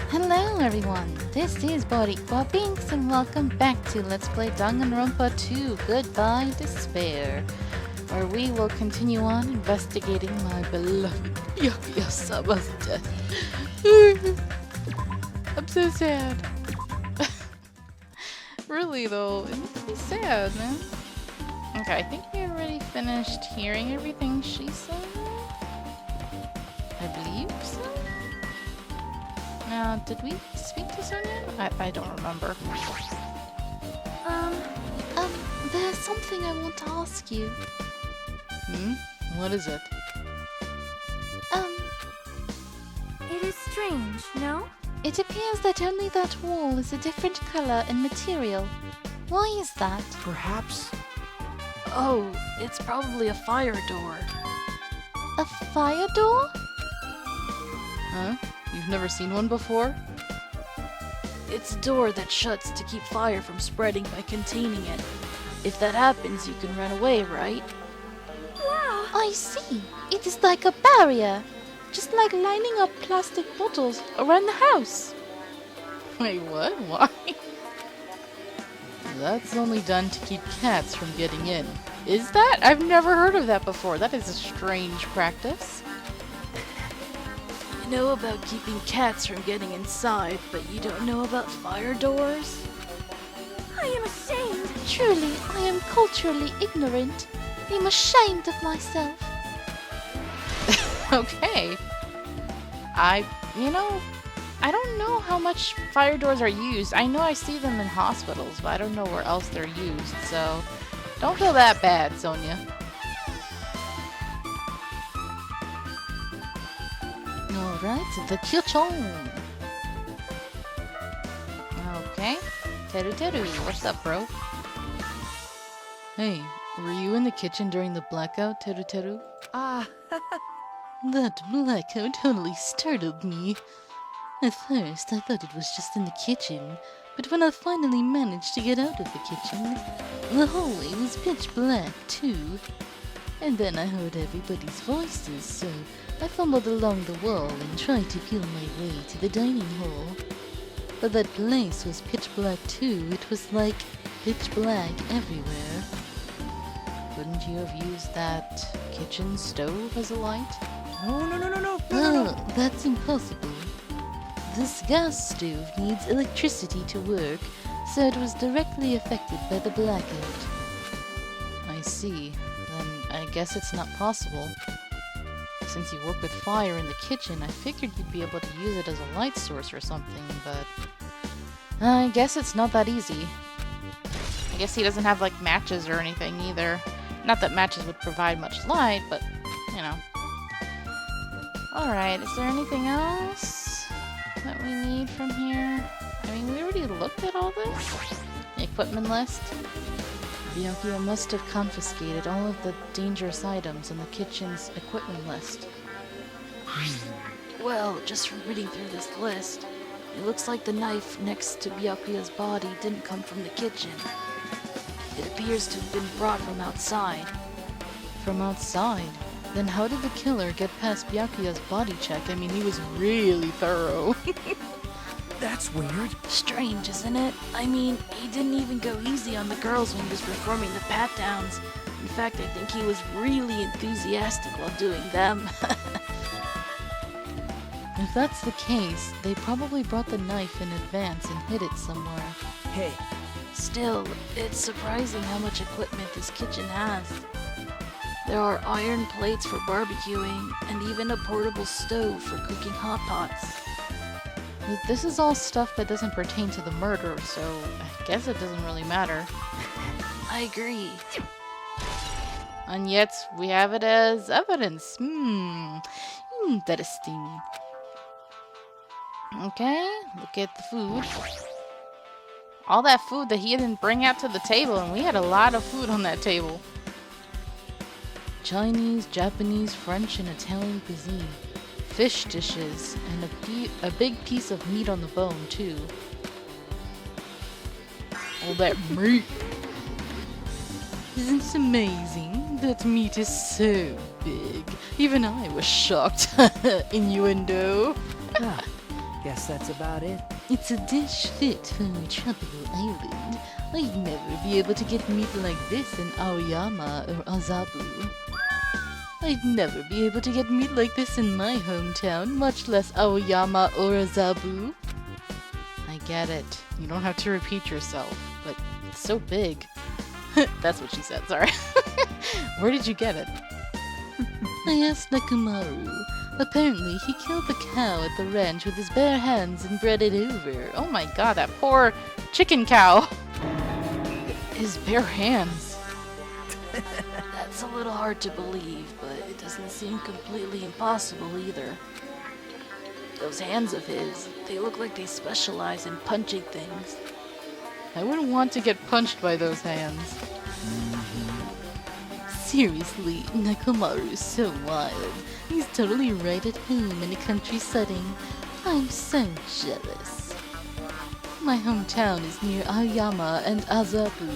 Hello everyone, this is Boricua Binks and welcome back to Let's Play Danganronpa 2 Goodbye Despair, where we will continue on investigating my beloved Byakuya-sama's death. I'm so sad. Really though, it makes me sad, man. Okay, I think we already finished hearing everything she said. I believe so? Now, did we speak to Sonia? I don't remember. There's something I want to ask you. What is it? It is strange, no? It appears that only that wall is a different color and material. Why is that? Perhaps. Oh, it's probably a fire door. A fire door? Huh? You've never seen one before? It's a door that shuts to keep fire from spreading by containing it. If that happens, you can run away, right? Wow! I see. It is like a barrier. Just like lining up plastic bottles around the house. Wait, what? Why? That's only done to keep cats from getting in. Is that? I've never heard of that before. That is a strange practice. You know about keeping cats from getting inside, but you don't know about fire doors? I am ashamed. Truly, I am culturally ignorant. I am ashamed of myself. Okay. I don't know how much fire doors are used. I know I see them in hospitals, but I don't know where else they're used, so don't feel that bad, Sonia. Alright, the kitchen. Okay. Teru, what's up, bro? Hey, were you in the kitchen during the blackout, Teru? Ah, That blackout totally startled me. At first, I thought it was just in the kitchen, but when I finally managed to get out of the kitchen, the hallway was pitch black, too. And then I heard everybody's voices, so I fumbled along the wall and tried to feel my way to the dining hall. But that place was pitch black, too. It was like pitch black everywhere. Couldn't you have used that kitchen stove as a light? no. Oh, that's impossible. This gas stove needs electricity to work, so it was directly affected by the blackout. I see. Then I guess it's not possible. Since you work with fire in the kitchen, I figured you'd be able to use it as a light source or something, but I guess it's not that easy. I guess he doesn't have like matches or anything either. Not that matches would provide much light, but you know. Alright, is there anything else that we need from here? I mean, we already looked at all this. The equipment list. Byakuya must have confiscated all of the dangerous items in the kitchen's equipment list. Well, just from reading through this list, it looks like the knife next to Byakuya's body didn't come from the kitchen. It appears to have been brought from outside. From outside? Then how did the killer get past Byakuya's body check? I mean, he was really thorough. That's weird. Strange, isn't it? I mean, he didn't even go easy on the girls when he was performing the pat-downs. In fact, I think he was really enthusiastic while doing them. If that's the case, they probably brought the knife in advance and hid it somewhere. Hey, Still, it's surprising how much equipment this kitchen has. There are iron plates for barbecuing, and even a portable stove for cooking hot pots. But this is all stuff that doesn't pertain to the murder, so I guess it doesn't really matter. I agree. And yet, we have it as evidence. Interesting. Okay, look at the food. All that food that he didn't bring out to the table, and we had a lot of food on that table. Chinese, Japanese, French, and Italian cuisine. Fish dishes, and a big piece of meat on the bone, too. All that meat! Isn't it amazing? That meat is so big. Even I was shocked. Innuendo. Guess that's about it. It's a dish fit for a tropical island. I'd never be able to get meat like this in Aoyama or Azabu. I'd never be able to get meat like this in my hometown, much less Aoyama or Azabu. I get it. You don't have to repeat yourself, but it's so big. That's what she said, sorry. Where did you get it? I asked Nakumaru. Apparently, he killed the cow at the ranch with his bare hands and bred it over. Oh my god, that poor chicken cow. His bare hands. That's a little hard to believe, but it doesn't seem completely impossible either. Those hands of his, they look like they specialize in punching things. I wouldn't want to get punched by those hands. Seriously, Nakumaru is so wild. He's totally right at home in a country setting. I'm so jealous. My hometown is near Aoyama and Azabu,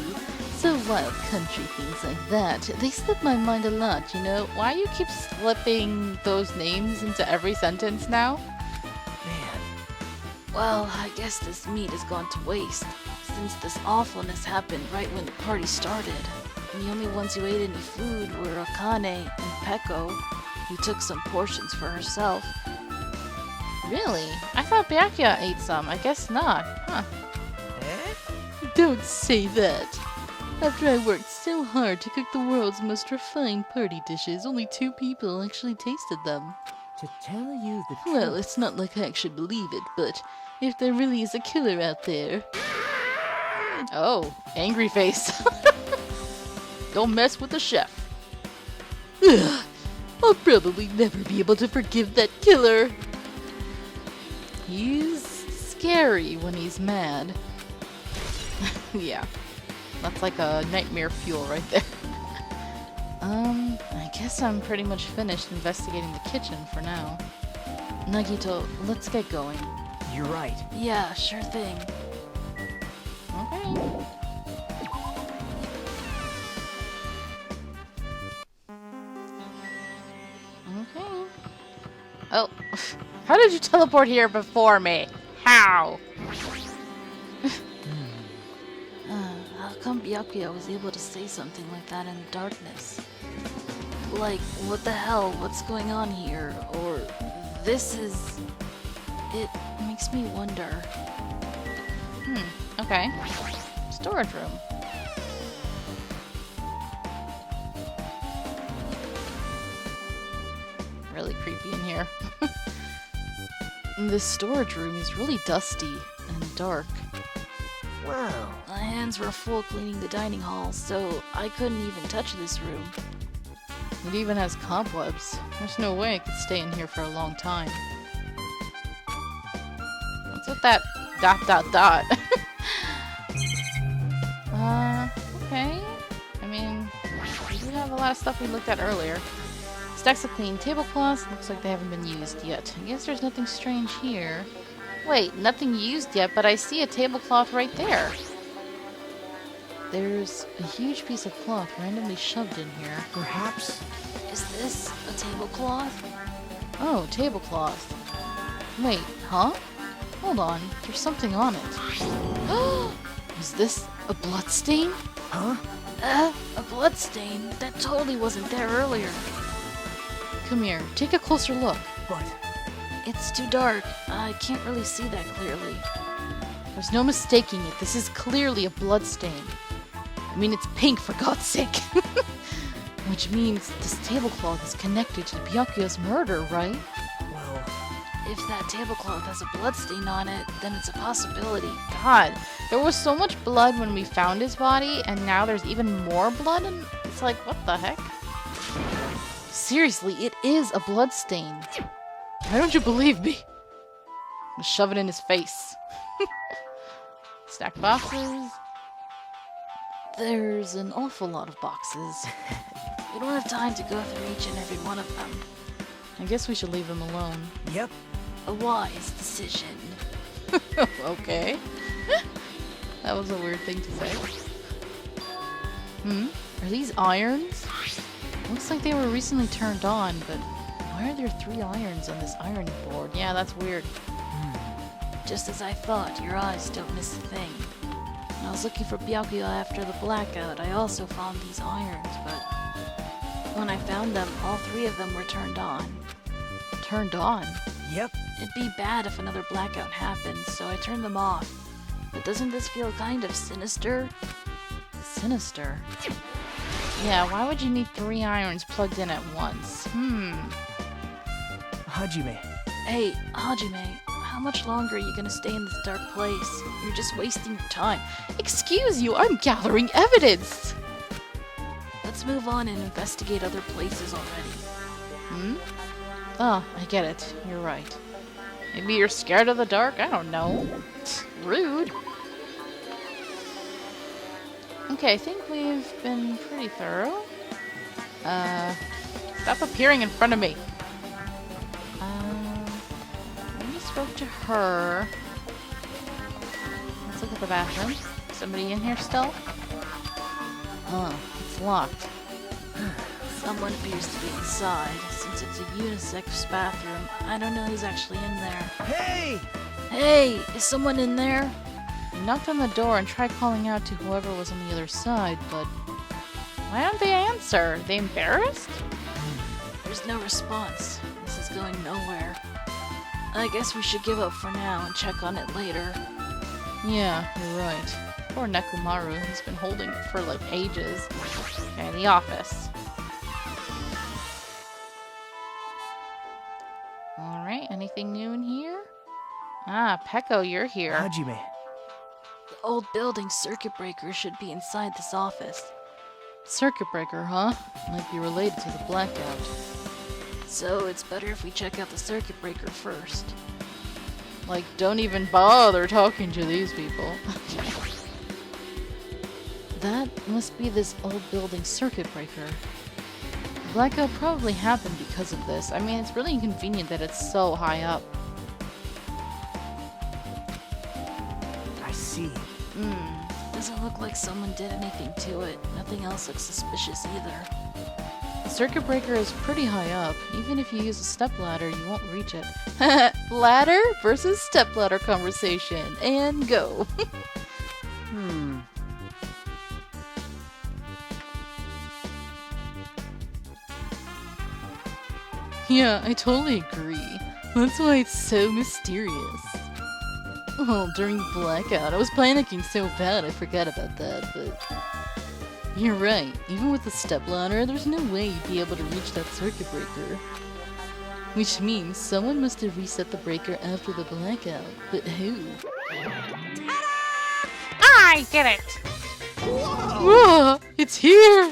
so wild country things like that, they slip my mind a lot, you know? Why you keep slipping those names into every sentence now? Man, Well, I guess this meat has gone to waste, since this awfulness happened right when the party started. And the only ones who ate any food were Akane and Peko, who took some portions for herself. Really? I thought Byakuya ate some. I guess not. Huh. eh? Don't say that. After I worked so hard to cook the world's most refined party dishes, only 2 people actually tasted them. To tell you the truth. Well, it's not like I actually believe it, but if there really is a killer out there... Oh, angry face. Don't mess with the chef. Ugh, I'll probably never be able to forgive that killer. He's scary when he's mad. Yeah, that's like a nightmare fuel right there. I guess I'm pretty much finished investigating the kitchen for now. Nagito, let's get going. You're right. Yeah, sure thing. Okay. Okay. Oh, how did you teleport here before me? How? How come Byakuya was able to say something like that in the darkness? Like, what the hell? What's going on here? Or, this is... It makes me wonder. Okay. Storage room. Really creepy in here. This storage room is really dusty and dark. Wow. My hands were full cleaning the dining hall, so I couldn't even touch this room. It even has cobwebs. There's no way I could stay in here for a long time. What's with that ... Okay. I mean, we do have a lot of stuff we looked at earlier. Stacks of clean tablecloths. Looks like they haven't been used yet. I guess there's nothing strange here. Wait, nothing used yet, but I see a tablecloth right there. There's a huge piece of cloth randomly shoved in here. Perhaps. Is this a tablecloth? Oh, tablecloth. Wait, huh? Hold on, there's something on it. Is this a bloodstain? Huh? A bloodstain? That totally wasn't there earlier. Come here, take a closer look. But It's too dark. I can't really see that clearly. There's no mistaking it. This is clearly a bloodstain. I mean, it's pink, for God's sake. Which means this tablecloth is connected to Byakuya's murder, right? well, If that tablecloth has a bloodstain on it, then it's a possibility. God, there was so much blood when we found his body, and now there's even more blood, and it's like, what the heck? Seriously, it is a bloodstain. Why don't you believe me? I'm gonna shove it in his face. Stack boxes. There's an awful lot of boxes. We don't have time to go through each and every one of them. I guess we should leave them alone. yep. A wise decision. Okay. That was a weird thing to say. Are these irons? Looks like they were recently turned on, but why are there 3 irons on this ironing board? Yeah, that's weird. just as I thought, your eyes don't miss a thing. When I was looking for Byakuya after the blackout, I also found these irons, but when I found them, all 3 of them were turned on. Turned on? Yep. It'd be bad if another blackout happened, so I turned them off. But doesn't this feel kind of sinister? Sinister? Yeah, why would you need 3 irons plugged in at once? Hajime. Hey, Hajime, how much longer are you gonna stay in this dark place? You're just wasting your time. Excuse you, I'm gathering evidence! Let's move on and investigate other places already. Oh, I get it. You're right. Maybe you're scared of the dark? I don't know. Rude. Okay, I think we've been pretty thorough. Stop appearing in front of me. We spoke to her. Let's look at the bathroom. Somebody in here still? Huh, it's locked. Someone appears to be inside. Since it's a unisex bathroom, I don't know who's actually in there. Hey! Hey, is someone in there? We knocked on the door and tried calling out to whoever was on the other side, but why don't they answer? Are they embarrassed? There's no response. This is going nowhere. I guess we should give up for now and check on it later. Yeah, you're right. Poor Nekomaru, he's been holding it for like ages. Okay, the office. Alright, anything new in here? Ah, Peko, you're here. Hajime. The old building circuit breaker should be inside this office. Circuit breaker, huh? Might be related to the blackout. So it's better if we check out the circuit breaker first. Like, don't even bother talking to these people. Okay. That must be this old building circuit breaker. The blackout probably happened because of this. I mean, it's really inconvenient that it's so high up. I see. Doesn't look like someone did anything to it. Nothing else looks suspicious either. The circuit breaker is pretty high up. Even if you use a stepladder, you won't reach it. Ladder versus stepladder conversation. And go. Yeah, I totally agree. That's why it's so mysterious. Well, during the blackout, I was panicking so bad I forgot about that, but... You're right. Even with the stepladder, there's no way you'd be able to reach that circuit breaker. Which means someone must have reset the breaker after the blackout. But who? I did it! Whoa! It's here!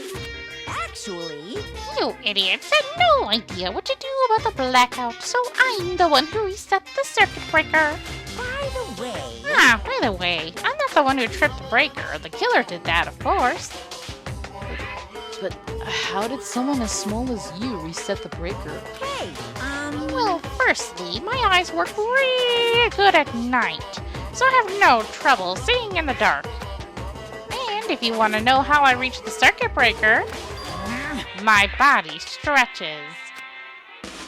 Actually, you idiots had no idea what to do about the blackout, so I'm the one who reset the circuit breaker. By the way, I'm not the one who tripped the breaker. The killer did that, of course. But how did someone as small as you reset the breaker? Well, firstly, my eyes work really good at night, so I have no trouble seeing in the dark. And if you want to know how I reached the circuit breaker, my body stretches.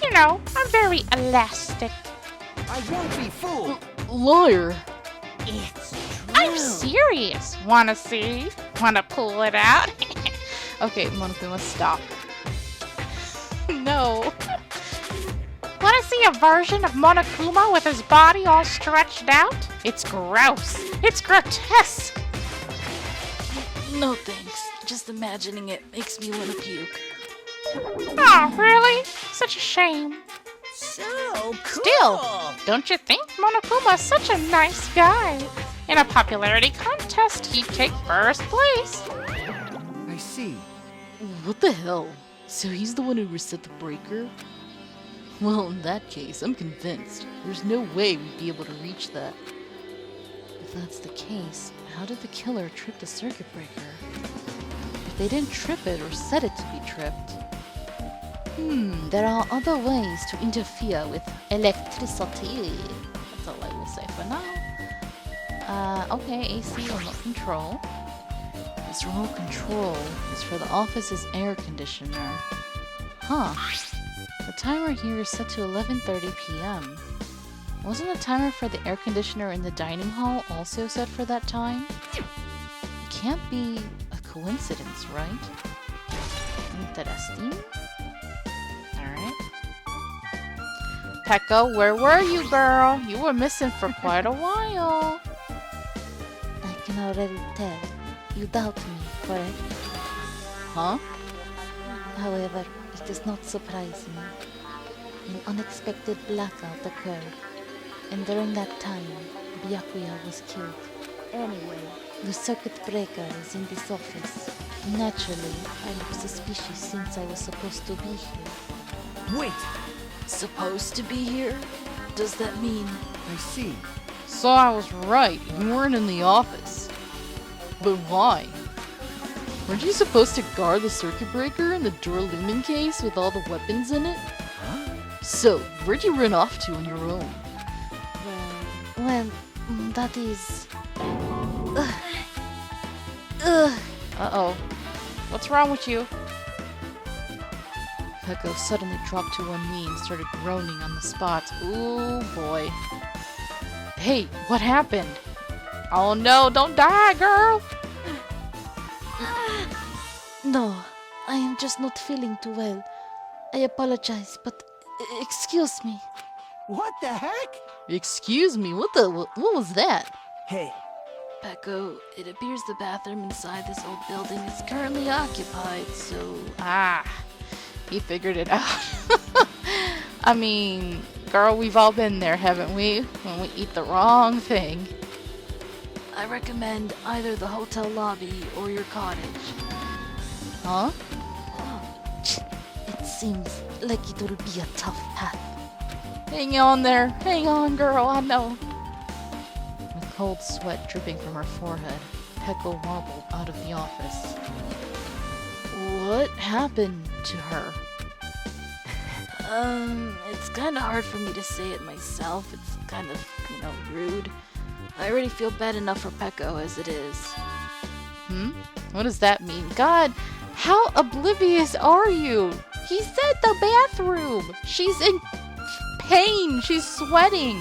You know, I'm very elastic. I won't be fooled. Lawyer! I'm serious. Wanna see? Wanna pull it out? Okay, Monokuma, stop. No. Wanna see a version of Monokuma with his body all stretched out? It's gross. It's grotesque. No thanks. Just imagining it makes me want to puke. Oh, really? Such a shame. So cool. Still, don't you think Monokuma's such a nice guy? In a popularity contest, he'd take first place. I see. What the hell? So he's the one who reset the breaker? Well, in that case, I'm convinced. There's no way we'd be able to reach that. If that's the case, how did the killer trip the circuit breaker? If they didn't trip it or set it to be tripped. There are other ways to interfere with electricity. That's all I will say for now. Okay, AC remote control. This remote control is for the office's air conditioner. Huh. The timer here is set to 11:30 p.m. Wasn't the timer for the air conditioner in the dining hall also set for that time? It can't be a coincidence, right? Interesting. Alright. Peko, where were you, girl? You were missing for quite a while. I can already tell. You doubt me, correct? Huh? However, it does not surprise me. An unexpected blackout occurred, and during that time, Byakuya was killed. Anyway, the circuit breaker is in this office. Naturally, I look suspicious since I was supposed to be here. Wait! Supposed to be here? Does that mean... I see. So I was right. You weren't in the office. But why? Weren't you supposed to guard the circuit breaker in the Duralumin case with all the weapons in it? Huh? So, where'd you run off to on your own? Well, that is... Uh-oh. What's wrong with you? Peko suddenly dropped to one knee and started groaning on the spot. Ooh, boy. Hey, what happened? Oh no, don't die, girl! No, I am just not feeling too well. I apologize, but excuse me. What the heck? Excuse me, what was that? Hey, Peko, it appears the bathroom inside this old building is currently occupied, so... Ah, he figured it out. I mean, girl, we've all been there, haven't we? When we eat the wrong thing. I recommend either the hotel lobby or your cottage. Huh? It seems like it will be a tough path. Hang on there. Hang on, girl, I know. With cold sweat dripping from her forehead, Peko wobbled out of the office. What happened to her? It's kind of hard for me to say it myself. It's kind of, rude. I already feel bad enough for Peko as it is. What does that mean? God, how oblivious are you? He said the bathroom. She's in pain. She's sweating.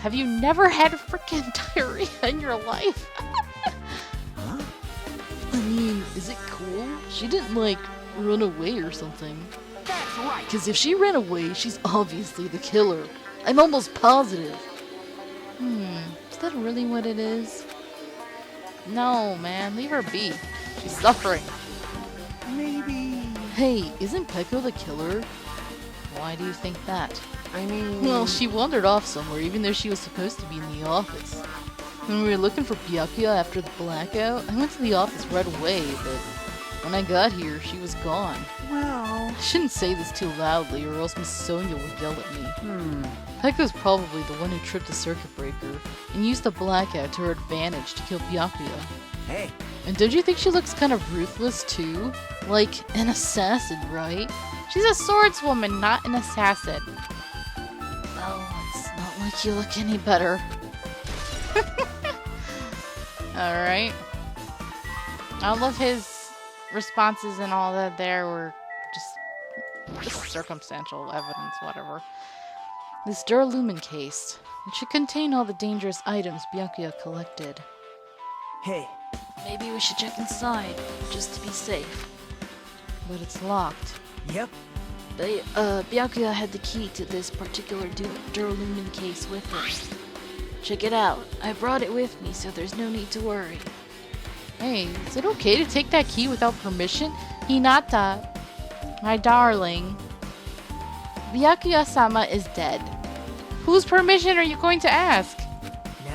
Have you never had freaking diarrhea in your life? huh? I mean, is it cool? She didn't, run away or something. That's right! Because if she ran away, she's obviously the killer. I'm almost positive. Is that really what it is? No, man, leave her be. She's suffering. Maybe... Hey, isn't Peko the killer? Why do you think that? I mean... Well, she wandered off somewhere, even though she was supposed to be in the office. When we were looking for Byakuya after the blackout, I went to the office right away, but when I got here, she was gone. Well... I shouldn't say this too loudly, or else Miss Sonia would yell at me. Peko's probably the one who tripped the circuit breaker, and used the blackout to her advantage to kill Byakuya. Hey, And don't you think she looks kind of ruthless too? Like an assassin, right? She's a swordswoman, not an assassin. Oh, it's not like you look any better. Alright. All of his responses and all that there were just circumstantial evidence, whatever. This Duralumin case. It should contain all the dangerous items Byakuya collected. hey, Maybe we should check inside, just to be safe. But it's locked. yep. Byakuya had the key to this particular Duralumin case with him. Check it out. I brought it with me, so there's no need to worry. Hey, is it okay to take that key without permission? Hinata, my darling, Byakuya-sama is dead. Whose permission are you going to ask?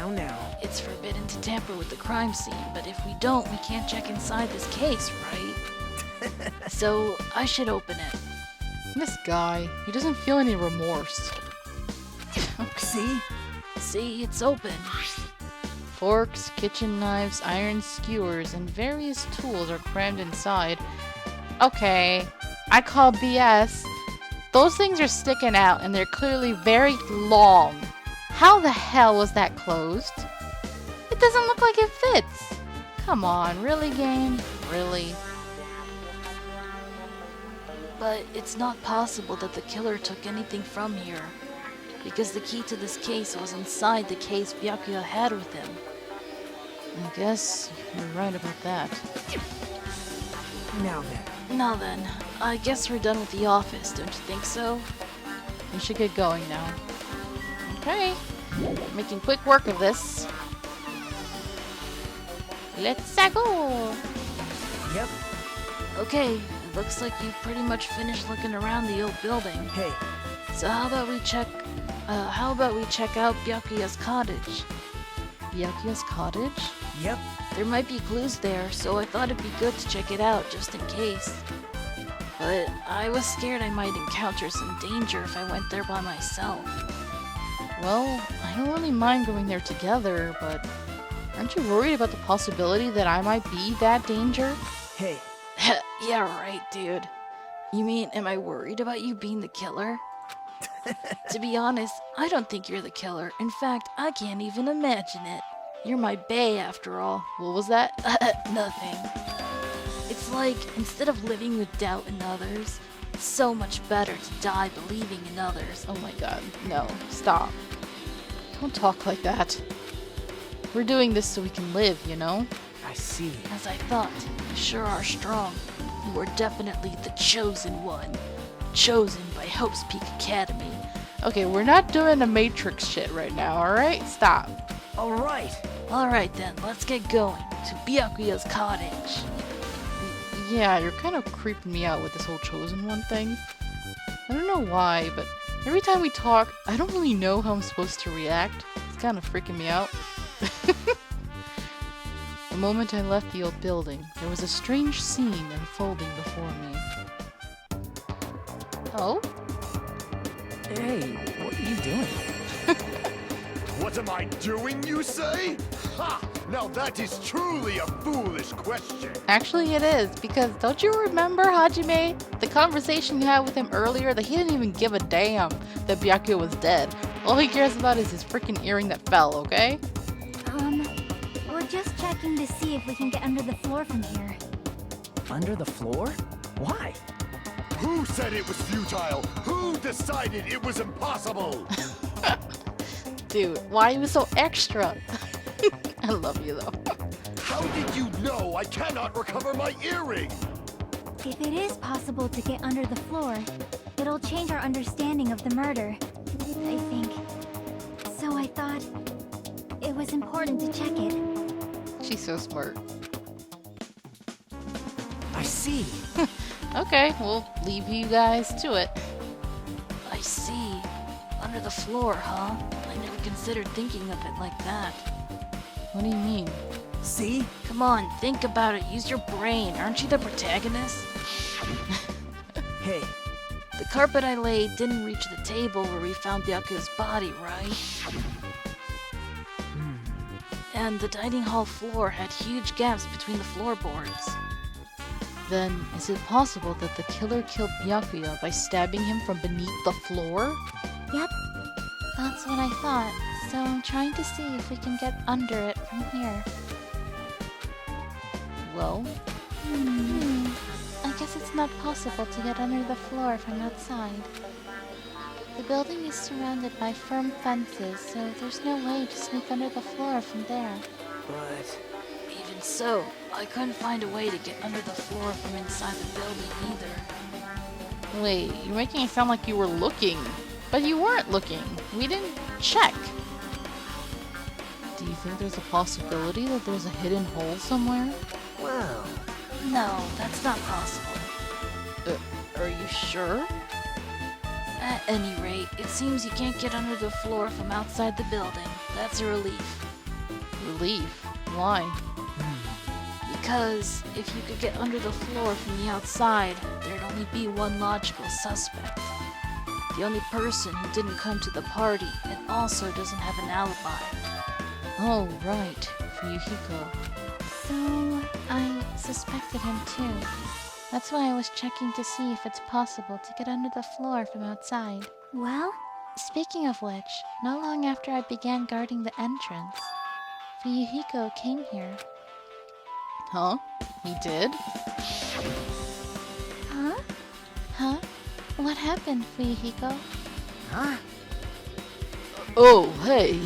Now. It's forbidden to tamper with the crime scene, but if we don't, we can't check inside this case, right? So, I should open it. This guy, he doesn't feel any remorse. See? See, it's open. Forks, kitchen knives, iron skewers, and various tools are crammed inside. Okay, I call BS. Those things are sticking out and they're clearly very long. How the hell was that closed? It doesn't look like it fits. Come on, really, game? Really? But it's not possible that the killer took anything from here. because the key to this case was inside the case Byakuya had with him. I guess you're right about that. Now then, I guess we're done with the office, don't you think so? We should get going now. Okay. Making quick work of this. Let's go. Yep. Okay, it looks like you pretty much finished looking around the old building. Hey, So how about we check out Byakuya's cottage? Byakuya's cottage? yep. There might be clues there, so I thought it'd be good to check it out just in case. But I was scared I might encounter some danger if I went there by myself. Well, I don't really mind going there together, but aren't you worried about the possibility that I might be that danger? Hey, Yeah, right, dude. You mean, am I worried about you being the killer? To be honest, I don't think you're the killer. In fact, I can't even imagine it. You're my bae, after all. What was that? Nothing. It's like, instead of living with doubt in others, it's so much better to die believing in others. Oh my god, no, stop. Don't talk like that. We're doing this so we can live, you know? I see. As I thought, you sure are strong. You are definitely the chosen one. Chosen by Hope's Peak Academy. Okay, we're not doing the Matrix shit right now, alright? Stop. All right. Alright then, let's get going to Byakuya's cottage. Yeah, you're kind of creeping me out with this whole chosen one thing. I don't know why, but every time we talk, I don't really know how I'm supposed to react. It's kind of freaking me out. The moment I left the old building, there was a strange scene unfolding before me. Oh? Hey, what are you doing? What am I doing, you say? Ha! Now that is truly a foolish question. Actually, it is, because don't you remember, Hajime? The conversation you had with him earlier that he didn't even give a damn that Byakuya was dead. All he cares about is his freaking earring that fell, okay? We're just checking to see if we can get under the floor from here. Under the floor? Why? Who said it was futile? Who decided it was impossible? Dude, why are you so extra? I love you though. How did you know I cannot recover my earring? If it is possible to get under the floor, it'll change our understanding of the murder, I think. So I thought it was important to check it. She's so smart. I see. Okay, we'll leave you guys to it. I see. Under the floor, huh? I never considered thinking of it like that. What do you mean? See? Come on, think about it. Use your brain. Aren't you the protagonist? Hey, The carpet I laid didn't reach the table where we found Byakuya's body, right? And the dining hall floor had huge gaps between the floorboards. Then, is it possible that the killer killed Byakuya by stabbing him from beneath the floor? Yep, that's what I thought. So I'm trying to see if we can get under it from here. Well, I guess it's not possible to get under the floor from outside. The building is surrounded by firm fences, so there's no way to sneak under the floor from there. but... Even so, I couldn't find a way to get under the floor from inside the building either. wait, you're making it sound like you were looking. But you weren't looking. We didn't check. Do you think there's a possibility that there's a hidden hole somewhere? Well... No, that's not possible. Are you sure? At any rate, it seems you can't get under the floor from outside the building. That's a relief. Relief? Why? Because if you could get under the floor from the outside, there'd only be one logical suspect. The only person who didn't come to the party and also doesn't have an alibi. Oh, right. Fuyuhiko. So I suspected him too. That's why I was checking to see if it's possible to get under the floor from outside. Well, speaking of which, not long after I began guarding the entrance, Fuyuhiko came here. Huh? He did? Huh? Huh? What happened, Fuyuhiko? Huh? Oh, hey.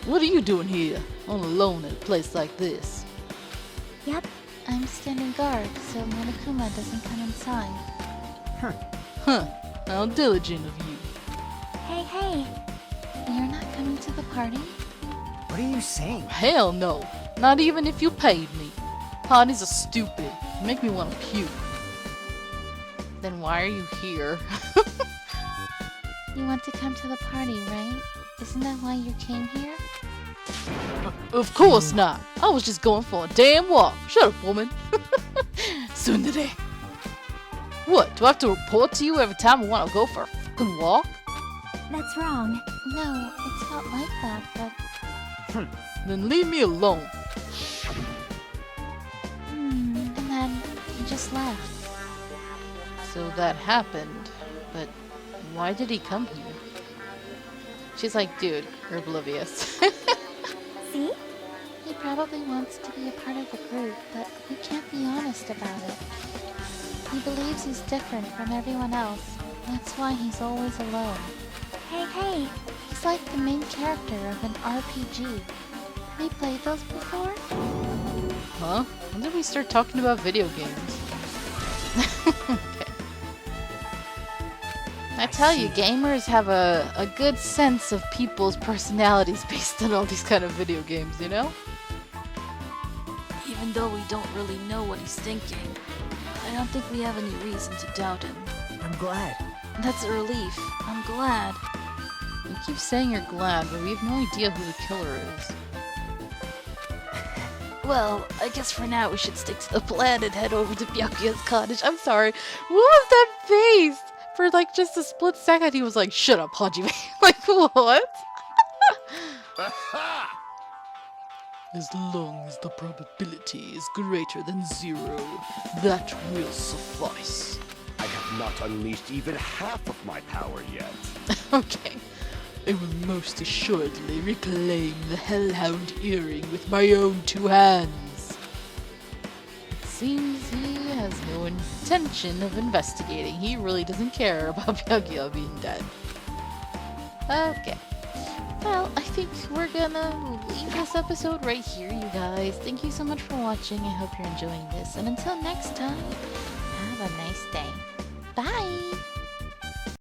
What are you doing here, all alone in a place like this? Yep, I'm standing guard so Monokuma doesn't come inside. Huh, how diligent of you. Hey, you're not coming to the party? What are you saying? Hell no, not even if you paid me. Parties are stupid, make me want to puke. Then why are you here? You want to come to the party, right? Isn't that why you came here? Of course not. I was just going for a damn walk. Shut up, woman. Tsundere. What, do I have to report to you every time I want to go for a fucking walk? That's wrong. No, it's not like that, but... Then leave me alone. And then he just left. So that happened, but why did he come here? She's like, dude, you're oblivious. See? He probably wants to be a part of the group, but he can't be honest about it. He believes he's different from everyone else. That's why he's always alone. Hey, he's like the main character of an RPG. Have you played those before? Huh? When did we start talking about video games? Okay. I tell you, gamers have a good sense of people's personalities based on all these kind of video games, you know? Even though we don't really know what he's thinking, I don't think we have any reason to doubt him. I'm glad. That's a relief. I'm glad. You keep saying you're glad, but we have no idea who the killer is. Well, I guess for now we should stick to the plan and head over to Byakuya's cottage. I'm sorry. What was that face? For like just a split second he was like, shut up, Hajime. Like, what? As long as the probability is greater than 0, that will suffice. I have not unleashed even half of my power yet. Okay. I will most assuredly reclaim the Hellhound earring with my own 2 hands. It seems he has no intention of investigating. He really doesn't care about Byakuya being dead. Okay. Well, I think we're gonna leave this episode right here, you guys. Thank you so much for watching. I hope you're enjoying this. And until next time, have a nice day. Bye!